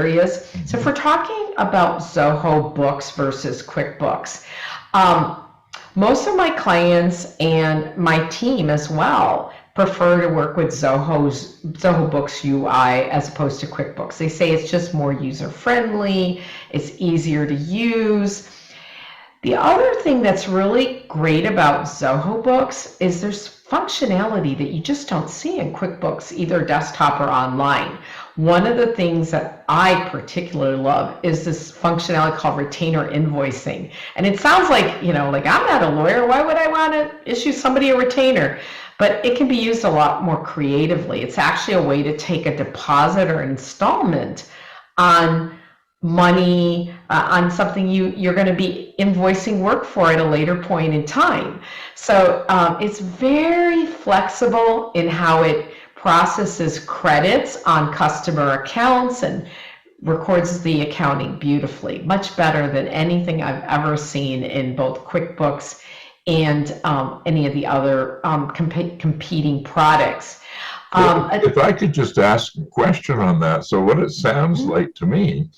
areas. So if we're talking about Zoho Books versus QuickBooks, most of my clients and my team as well prefer to work with Zoho Books UI as opposed to QuickBooks. They say it's just more user-friendly, it's easier to use. The other thing that's really great about Zoho Books is there's functionality that you just don't see in QuickBooks, either desktop or online. One of the things that I particularly love is this functionality called retainer invoicing. And it sounds like, like I'm not a lawyer, why would I want to issue somebody a retainer? But it can be used a lot more creatively. It's actually a way to take a deposit or installment on money, on something you're going to be invoicing work for at a later point in time. So it's very flexible in how it processes credits on customer accounts and records the accounting beautifully, much better than anything I've ever seen in both QuickBooks and any of the other competing products. If I could just ask a question on that. So what it sounds like to me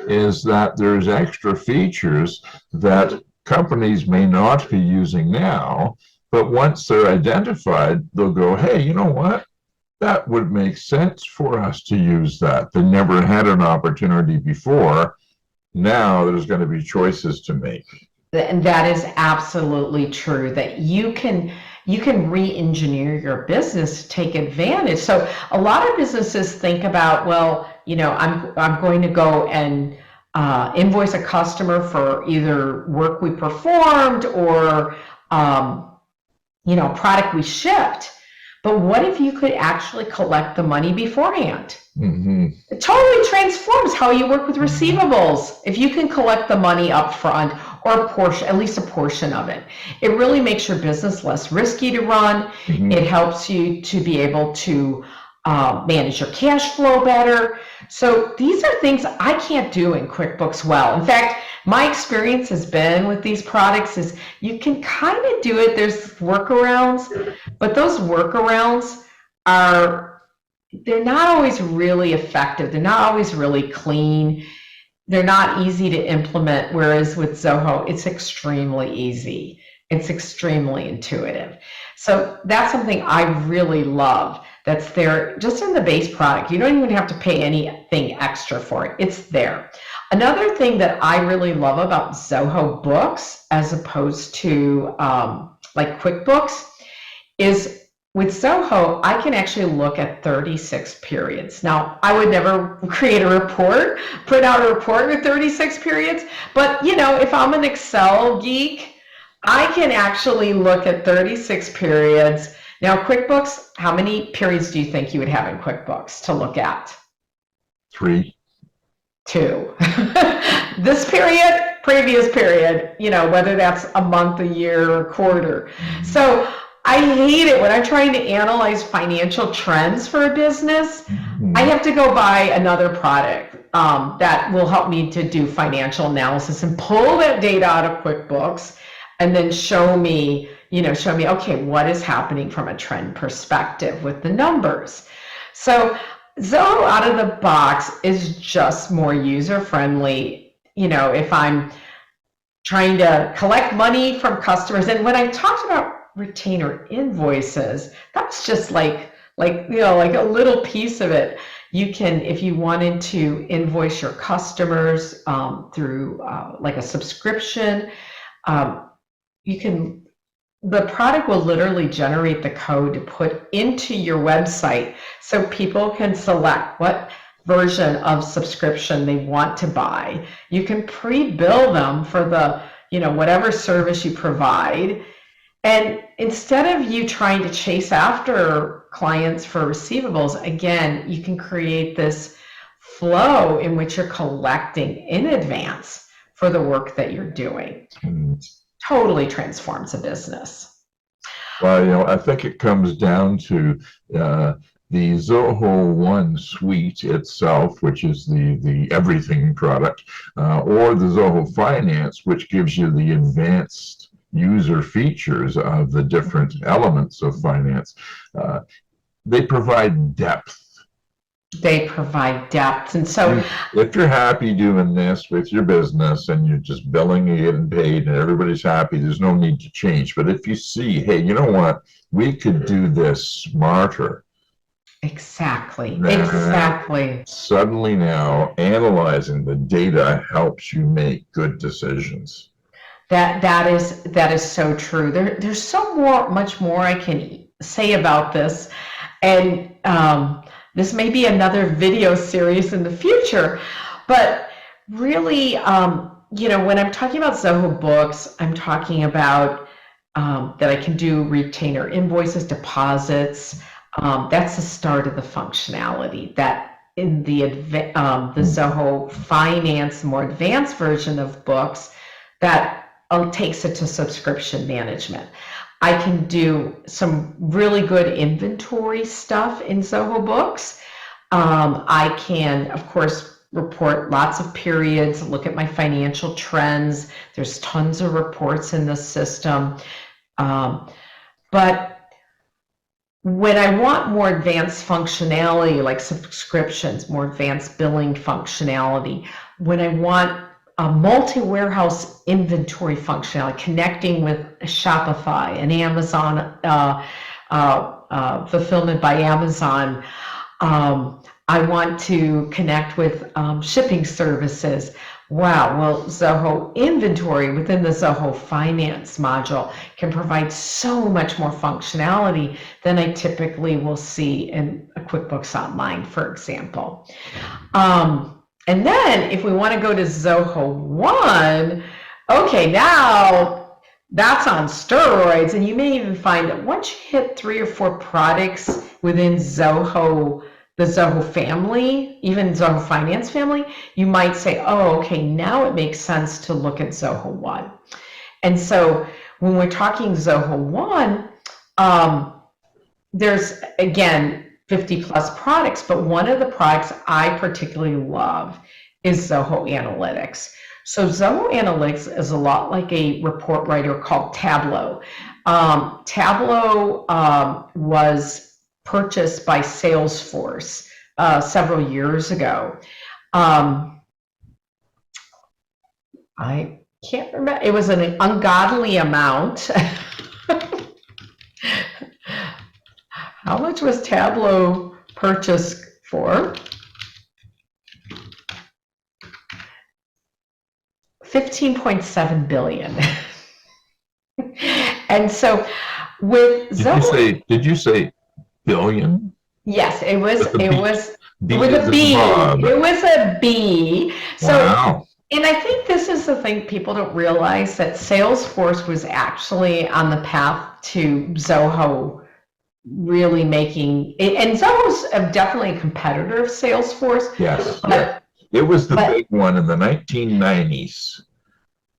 is that there's extra features that companies may not be using now, but once they're identified, they'll go, hey, you know what? That would make sense for us to use that. They never had an opportunity before. Now there's going to be choices to make. And that is absolutely true, that you can re-engineer your business to take advantage. So a lot of businesses think about, well, I'm going to go and invoice a customer for either work we performed or product we shipped. But what if you could actually collect the money beforehand? It totally transforms how you work with receivables. If you can collect the money up front, or a portion, at least a portion of it, it really makes your business less risky to run. It helps you to be able to manage your cash flow better. So these are things I can't do in QuickBooks well. In fact, my experience has been with these products is you can kind of do it. There's workarounds, but those workarounds they're not always really effective. They're not always really clean. They're not easy to implement, whereas with Zoho, it's extremely easy. It's extremely intuitive. So that's something I really love that's there just in the base product. You don't even have to pay anything extra for it. It's there. Another thing that I really love about Zoho Books as opposed to like QuickBooks is with Zoho, I can actually look at 36 periods. Now, I would never create a report, print out a report with 36 periods, but if I'm an Excel geek, I can actually look at 36 periods. Now, QuickBooks, how many periods do you think you would have in QuickBooks to look at? 3. 2. This period, previous period, whether that's a month, a year, or a quarter. So I hate it when I'm trying to analyze financial trends for a business. I have to go buy another product that will help me to do financial analysis and pull that data out of QuickBooks and then show me, okay, what is happening from a trend perspective with the numbers. So Zoho out of the box is just more user-friendly, if I'm trying to collect money from customers. And when I talked about retainer invoices, that's just like a little piece of it. You can, if you wanted to invoice your customers through like a subscription, the product will literally generate the code to put into your website so people can select what version of subscription they want to buy. You can pre-bill them for the, whatever service you provide. And instead of you trying to chase after clients for receivables, again, you can create this flow in which you're collecting in advance for the work that you're doing. Totally transforms a business. Well, I think it comes down to the Zoho One suite itself, which is the everything product, or the Zoho Finance, which gives you the advanced user features of the different elements of finance. They provide depth They provide depth. And so if you're happy doing this with your business and you're just billing, you're getting paid, and everybody's happy, there's no need to change. But if you see, hey, you know what, we could do this smarter. Exactly. Exactly. Suddenly now analyzing the data helps you make good decisions. That is so true. There's much more I can say about this, and this may be another video series in the future. But really, when I'm talking about Zoho Books, I'm talking about that I can do retainer invoices, deposits. That's the start of the functionality. That in the Zoho Finance, more advanced version of Books, that takes it to subscription management. I can do some really good inventory stuff in Zoho Books. I can, of course, report lots of periods, look at my financial trends. There's tons of reports in the system. But when I want more advanced functionality, like subscriptions, more advanced billing functionality, when I want a multi-warehouse inventory functionality, connecting with Shopify and Amazon, fulfillment by Amazon. I want to connect with shipping services. Wow, well, Zoho Inventory within the Zoho Finance module can provide so much more functionality than I typically will see in a QuickBooks Online, for example. And then if we want to go to Zoho One, okay, now that's on steroids. And you may even find that once you hit 3 or 4 products within Zoho, the Zoho family, even Zoho Finance family, you might say, oh, okay, now it makes sense to look at Zoho One. And so when we're talking Zoho One, there's, again, 50 plus products, but one of the products I particularly love is Zoho Analytics. So Zoho Analytics is a lot like a report writer called Tableau. Tableau was purchased by Salesforce several years ago. I can't remember, it was an ungodly amount. How much was Tableau purchased for? $15.7 billion. And so with Zoho, did you say billion? Yes, it was with a B. Bob. It was a B. So, wow. And I think this is the thing people don't realize, that Salesforce was actually on the path to Zoho really making it, and Zoho's definitely a competitor of Salesforce. Yes, but it was the big one in the 1990s.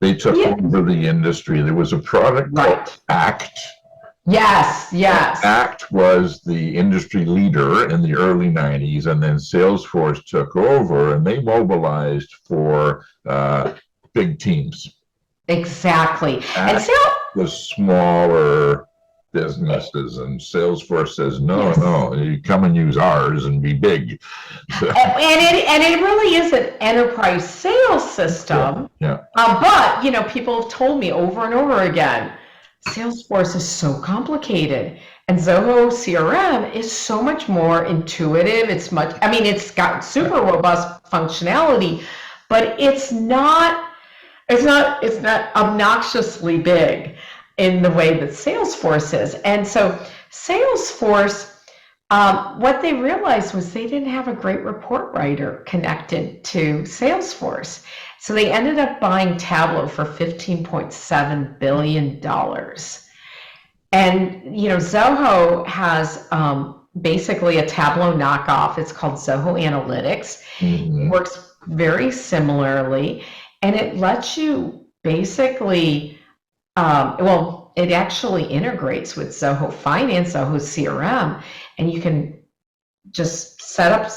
They took over the industry. There was a product called ACT. Yes, yes. ACT was the industry leader in the early 90s, and then Salesforce took over, and they mobilized for big teams. Exactly. ACT was smaller businesses, and Salesforce says, no, you come and use ours and be big. So. And it really is an enterprise sales system. Yeah. But, people have told me over and over again, Salesforce is so complicated, and Zoho CRM is so much more intuitive. It's got super robust functionality, but it's not obnoxiously big in the way that Salesforce is. And so Salesforce, what they realized was they didn't have a great report writer connected to Salesforce. So they ended up buying Tableau for $15.7 billion. And, Zoho has basically a Tableau knockoff. It's called Zoho Analytics. Mm-hmm. It works very similarly, and it lets you basically, it actually integrates with Zoho Finance, Zoho CRM, and you can just set up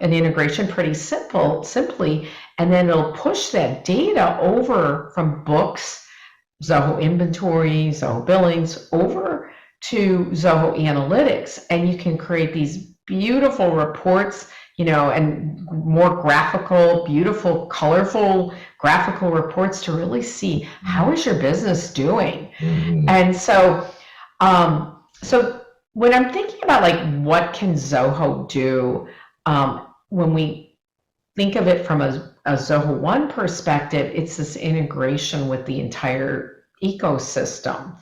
an integration pretty simply, and then it'll push that data over from Books, Zoho Inventory, Zoho Billings, over to Zoho Analytics, and you can create these beautiful reports and more graphical, beautiful, colorful graphical reports to really see how is your business doing. And so, so when I'm thinking about like what can Zoho do, when we think of it from a Zoho One perspective, it's this integration with the entire ecosystem.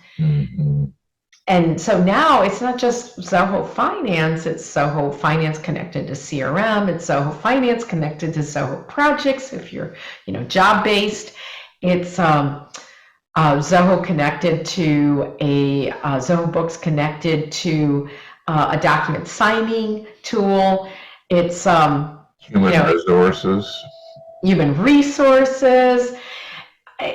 And so now it's not just Zoho Finance, it's Zoho Finance connected to CRM, it's Zoho Finance connected to Zoho Projects if you're, job-based. It's Zoho connected to Zoho Books connected to a document signing tool. It's human resources. Human resources.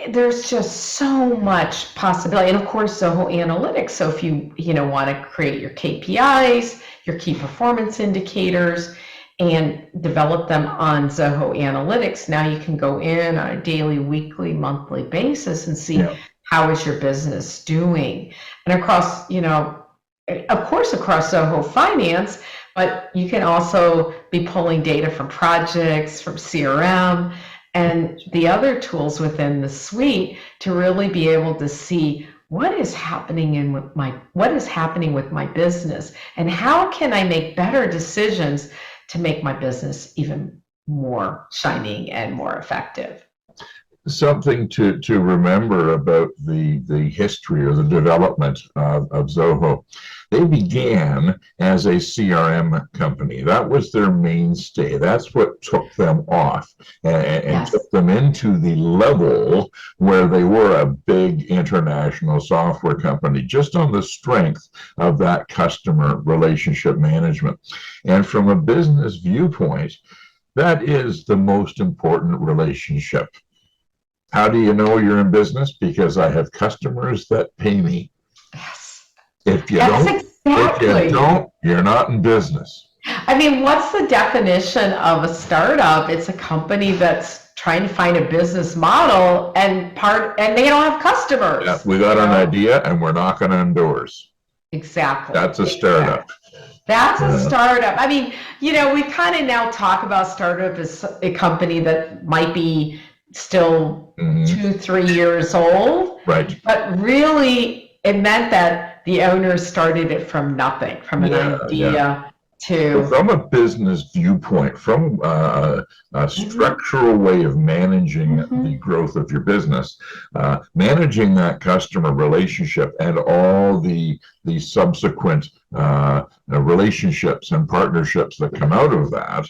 There's just so much possibility, and of course Zoho Analytics. So if you want to create your KPIs, your key performance indicators, and develop them on Zoho Analytics, now you can go in on a daily, weekly, monthly basis and see how is your business doing. And across, of course, across Zoho Finance, but you can also be pulling data from projects, from CRM, and the other tools within the suite to really be able to see what is happening with my business, and how can I make better decisions to make my business even more shining and more effective. Something to remember about the history or the development of Zoho. They began as a CRM company. That was their mainstay. That's what took them off and took them into the level where they were a big international software company, just on the strength of that customer relationship management. And from a business viewpoint, that is the most important relationship. How do you know you're in business? Because I have customers that pay me. Yes. If you don't, you're not in business. I mean, what's the definition of a startup? It's a company that's trying to find a business model and they don't have customers. Yeah, we got an idea and we're knocking on doors. Exactly. That's a startup. That's a startup. I mean, we kind of now talk about startup as a company that might be still 2-3 years old. Right. But really, it meant that the owners started it from nothing, from an idea to... From a business viewpoint, from a structural way of managing the growth of your business, managing that customer relationship and all the subsequent relationships and partnerships that come out of that,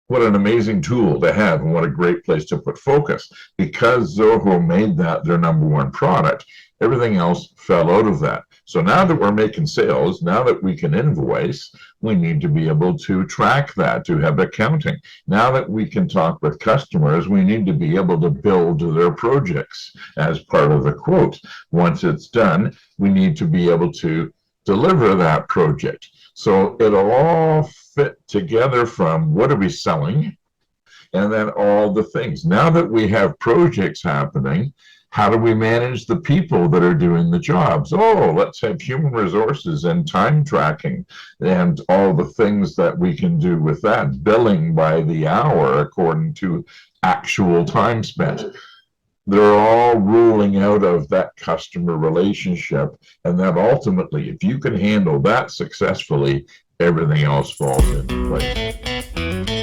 what an amazing tool to have, and what a great place to put focus. Because Zoho made that their #1 product, everything else fell out of that. So now that we're making sales, now that we can invoice, we need to be able to track that, to have accounting. Now that we can talk with customers, we need to be able to build their projects as part of the quote. Once it's done, we need to be able to deliver that project. So it'll all fit together from what are we selling, and then all the things. Now that we have projects happening, how do we manage the people that are doing the jobs? Oh, let's have human resources and time tracking and all the things that we can do with that. Billing by the hour according to actual time spent. They're all ruling out of that customer relationship, and that ultimately, if you can handle that successfully, everything else falls into place.